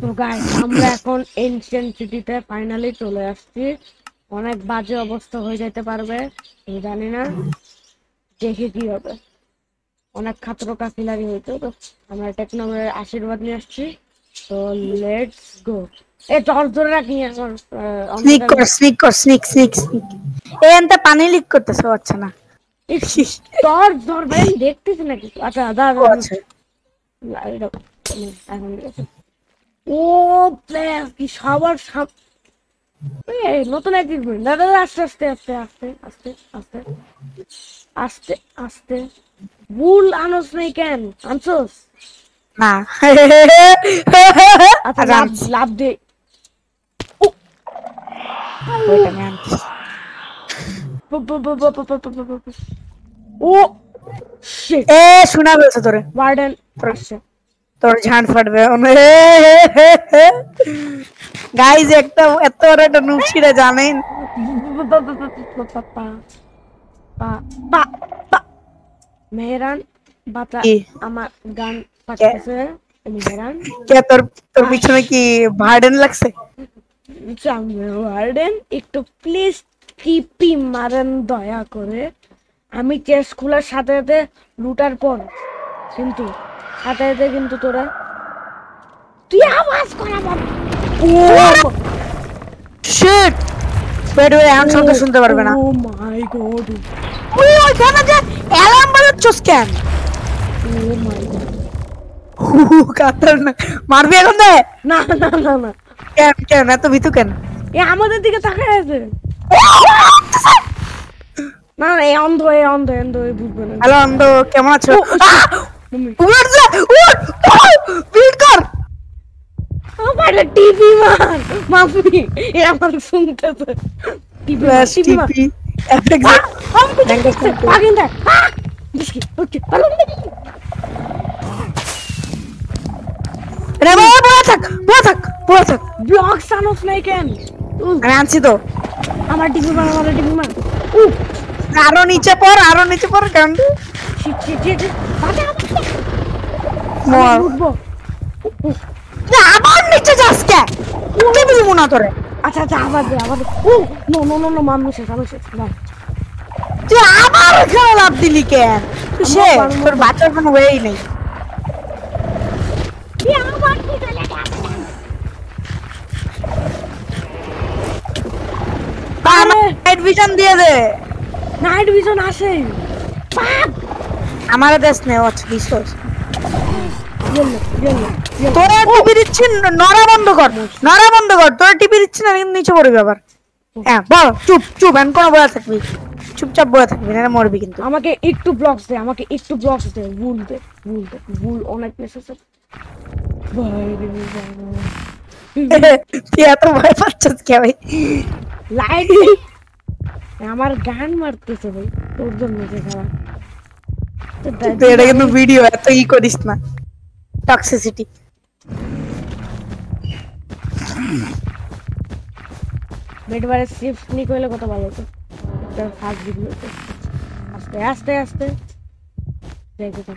তো গাইস আমরা এখন এনশিয়েন্ট সিটিতে ফাইনালি চলে আসছি। অনেক বাজে অবস্থা হয়ে যেতে পারবে, আমি জানি না, দেখে কি হবে। অনেক খাতর কাফিলারি হইতো, তো আমরা টেকনোলজির আশীর্বাদ নিয়ে আসছি। তো লেটস গো। এ টর্চ ধরে রাখি আমার স্নিক অন্ধকার। কর স্নিক কর স্নিক স্নিক স্নিক এই এনতে পানি লিক করতেছে আচ্ছা না টর্চ ধর ভাই, আমি দেখতেছি না কিছু। আচ্ছা দাদা ও আচ্ছা এখন ও প্লেস কি সবার নতুন অ্যাচিভমেন্ট। দাদা আস্তে আস্তে আস্তে আস্তে আস্তে আস্তে আস্তে আস্তে। ভুল আনস নাই কেন আনছোস? না আচ্ছা লাভ লাভ দে। ওইটা আমি আনছি ও শিট, এ শোনা গেছে তোরে ওয়ার্ডেন তোর আসছে। তোর ঝাঁট ফাটবে গাইজ একটা এত বড় একটা নুকশিরা জানেন মেহরান বাতা কি আমার গান কে বাজতেছে। মেহরান কে তোর তোর পিছনে কি ভার্ডেন লাগছে ওয়ার্ডেন একটু প্লিজ টিপি মারেন দয়া করে। আমি চেস খোলার সাথে সাথে লুটার পর কিন্তু সাথে সাথে কিন্তু তোরা তুই আওয়াজ করা বাবা। ও শিট ওয়েট ওয়েট এখন শব্দ শুনতে পারবে না ও মাই গড, ওই ওইখানে যে অ্যালার্ম বাজাচ্ছস কেন ও মাই গড। কাতার না মারবি এখন দে না না না না, কেন কেন এত ভীতু কেন এ আমাদের দিকে তাকায় আছে। না না, এই অন্ধ এই অন্ধ অন্ধ এই বুঝবে না। হ্যালো অন্ধ কেমন আছো মম্মি উঠ যা উঠ বিট কর আমার টিভি মার মাম্মি, এ আমার শুনতেছে। টিভি মার ফ্ল্যাশ টিভি মার। টিপি এফএক্স আমি কিছু করতে পারি না। বিস্কি ওকে রে বড় থাক বড় থাক বড় থাক ব্লক সানস নাই কেন? আমি আনছি তো আমার টিভি মার, আমার টিভি মার। উ আরো নিচে পড় কেন শিট শিট শিট, বাজা মর উঠবো। না আবার নিচে যাস কে টিপি দিব না তোরে আচ্ছা আচ্ছা, আবার দে আবার দে। ও নো নো নো নো, মামু শেষ আমি শেষ না। তুই আবার এখানে লাভ দিলি কেন তুই সে তোর বাচ্চার কোনো ওয়েই নেই তুই আবার কি চলে গেল? নাইট ভিশন দিয়ে দে নাইট ভিশন আসে। পাপ আমারে দেশ নে ওয়াচ দিছস ইয়েলো ইয়েলো তোরে টিপি দিচ্ছি নড়া বন্ধ কর তোরে টিপি দিচ্ছি না কিন্তু নিচে পড়বি আবার হ্যাঁ বল চুপ চুপ এন কোন বলে থাকবি চুপচাপ বলে থাকবি না মরবি কিন্তু আমাকে একটু ব্লকস দে, আমাকে একটু ব্লকস দে। ভুল দে ভুল দে, ভুল অনেক নেসেসারি। বাইরে তুই এত ভয় পাচ্ছিস কে ভাই লাইট আমার গান মারতেছে ভাই, তোর জন্য যে খারাপ। তুই এটা কিন্তু ভিডিও এত ই করিস না টক্সিসিটি বেডবারে শিফট নি কইলে কত ভালো হতো। একটা ফাস্ট ভিডিও হতো। আস্তে আস্তে আস্তে দেখো তো,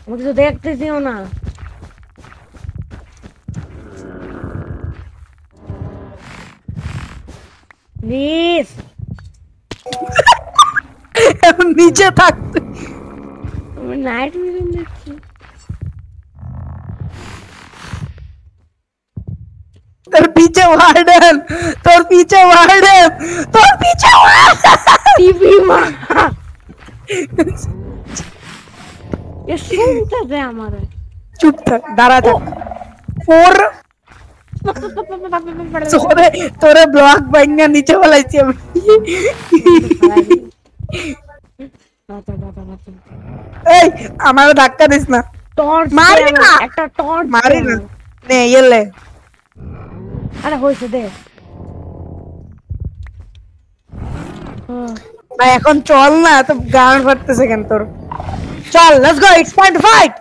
আমি কিছু দেখতেছিও না। প্লিজ এখন নিচে থাক আমি নাইট ভিশন দেখছি। তোর পিছে ওয়ার্ডেন টিভি মা এ শুনতেছে আমার। চুপ থাক দাঁড়া থাক ফোর তোরে ব্লক বাইঙ্গা নিচে বলাইছি আমি এই আমার ধাক্কা দিস না টর্চ মারবি না একটা টর্চ মারি না নে ইয়েলে আরে হইছে দে। ভাই এখন চল না তো গান ফাটতেছে কেন তোর চল let's go it's time to fight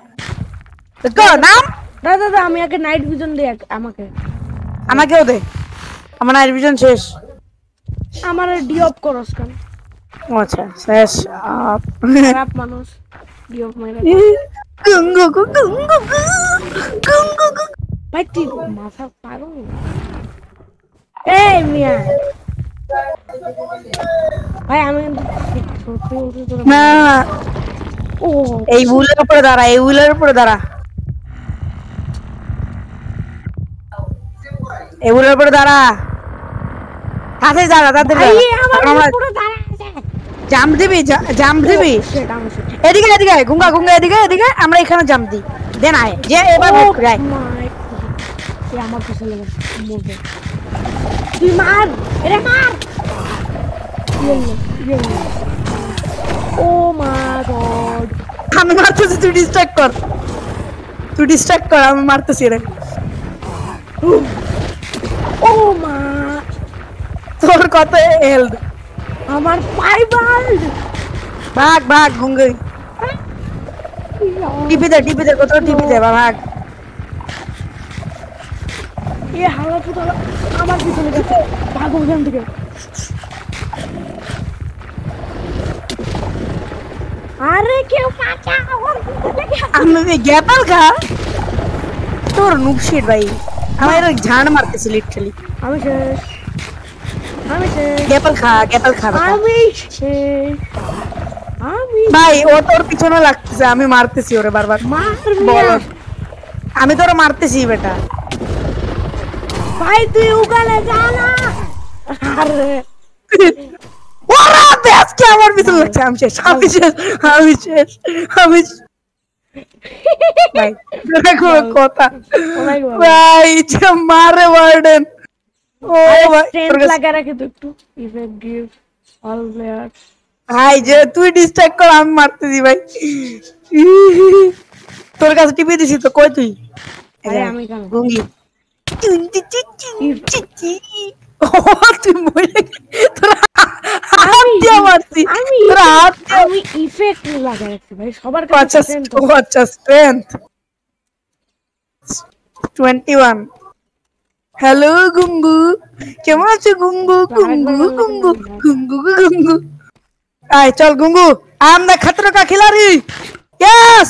let's go নাম দাদা দাদা আমি আগে নাইট ভিশন দে আমাকে। আমাকেও দে আমার নাইট ভিশন শেষ আমার ডি অফ করস কেন? ও আচ্ছা শেষ খারাপ মানুষ ডি অফ মাইরা। গুঙ্গু গুঙ্গু গুঙ্গু ভাই তুই মাথা পাগল এই মিয়া ভাই আমি কিন্তু সত্যি বলছি তোর না ও এই উলের উপরে দাঁড়া, এই উলের উপরে দাঁড়া, এই উলের উপরে দাঁড়া, হাতে দাঁড়া, তাতে ভাই আমার পুরো দাঁড়া আছে জাম্প দিবি, জাম্প দিবি, সেটা আমি সেটা এদিকে এদিকে আয়, গুঙ্গা গুঙ্গা এদিকে এদিকে, আমরা এখানে জাম্প দিই, দেন আয় যে এবার বের করে আয়। আমার পিছনে লেগে মরবে তুই মার এরে মার ও মাই গড আমি মারতেছি, তুই ডিস্ট্রাক্ট কর, তুই ডিস্ট্রাক্ট কর, আমি মারতেছি রে। ও মা তোর কত হেলথ? আমার ফাইবার ভাগ ভাগ গুঙ্গি, টিপি দে কত টিপি দে, ভাগ। এ হালা পুতো আমার পিছনে গেছে ভাগো ওখান থেকে আরে কেউ বাঁচাও আমার পিছনে আমি গ্যাপাল খা তোর নুকশিট ভাই, আমার ঝাড় মারতেছি লিটারালি। আমি শেষ আমি শেষ গ্যাপাল খা, গ্যাপাল খা বেটা। আমি শেষ আমি ভাই ও তোর পিছনে লাগতেছে, আমি মারতেছি ওরে বারবার। মারবি বল, না। আমি তোর মারতেছি বেটা। ভাই তুই উগালে যা না আরে ওরা বেস্ট আমার পিছনে লাগছে, আমি শেষ, আমি শেষ, আমি শেষ, আমি ভাই দেখো কথা অনেক ভালো। ভাই যে মারে ওয়ার্ডেন। ও ভাই স্ট্রেংথ তোর কাছে- লাগা রাখে তো একটু ইফেক্ট গিভ অল প্লেয়ার ভাই যে তুই ডিস্ট্রাক্ট কর, আমি মারতেছি ভাই। তোর কাছে টিপি দিছি তো, কই তুই? আরে আমি কেন গুঙ্গি ও তুই মরে তোর হাত দিয়ে মারছি, তোর হাত দিয়ে। আমি ইফেক্ট লাগা রাখছি ভাই সবার কাছে আচ্ছা strength ও আচ্ছা স্ট্রেংথ 21। হ্যালো গুঙ্গু, কেমন আছো গুঙ্গু? গুঙ্গু গুঙ্গু গুঙ্গু গুঙ্গু, আয় চল গুঙ্গু, আমরা খতরো কা খিলাড়ি, यस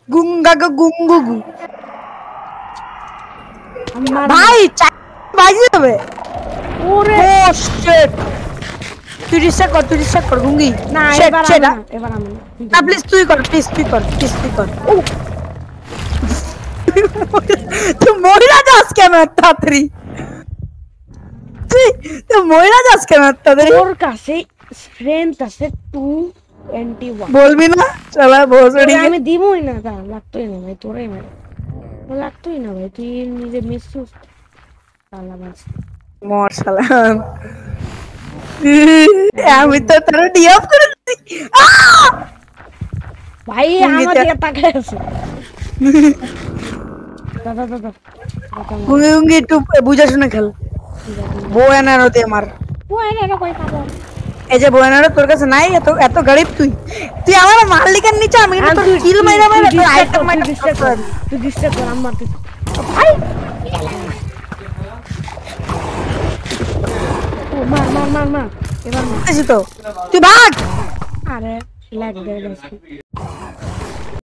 গুঙ্গা গো গুঙ্গু গু। আমি মার ভাই বাজি যাবে। ওরে ও শিট, তুই ডিস্ট্রাক্ট কর, তুই ডিস্ট্রাক্ট কর গুঙ্গি। না Shit, এবার shit, আমি না, এবার আমি না। না প্লিজ তুই কর, প্লিজ তুই কর, প্লিজ তুই কর। তুই মহিলা যাস কেন তাড়াতাড়ি, তুই মহিলা যাস কেন তাড়াতাড়ি? ওর কাছে স্ট্রেংথ আছে 221 বলবি না চলা ভোসড়ি। তোরে আমি দিবই না তা লাগতোই না ভাই তোরে মার লাগতোই না ভাই তুই নিজে মিসইউজ তালা বাস মর শালা, আমি তো তোর ডিএফ করে দিছি। ভাই আমার দিকে তাকায় আছে দাদা দাদা গুঙ্গি গুঙ্গি একটু বুঝে শুনে খেল। বউ এনারো দে মার, ওই রে কই পাবো এই যে বউ এনারো তোর কাছে নাই, এত এত গরিব তুই, তুই আমার মালিকের নিচে, আমি কিন্তু তোর কিল মাইরা মাইরা তোর আইটেম মাইরা তুই ডিস্টার্ব কর আমার ভাই ও মার মার মার মার এবার মার তো তুই ভাগ। আরে ল্যাগ দে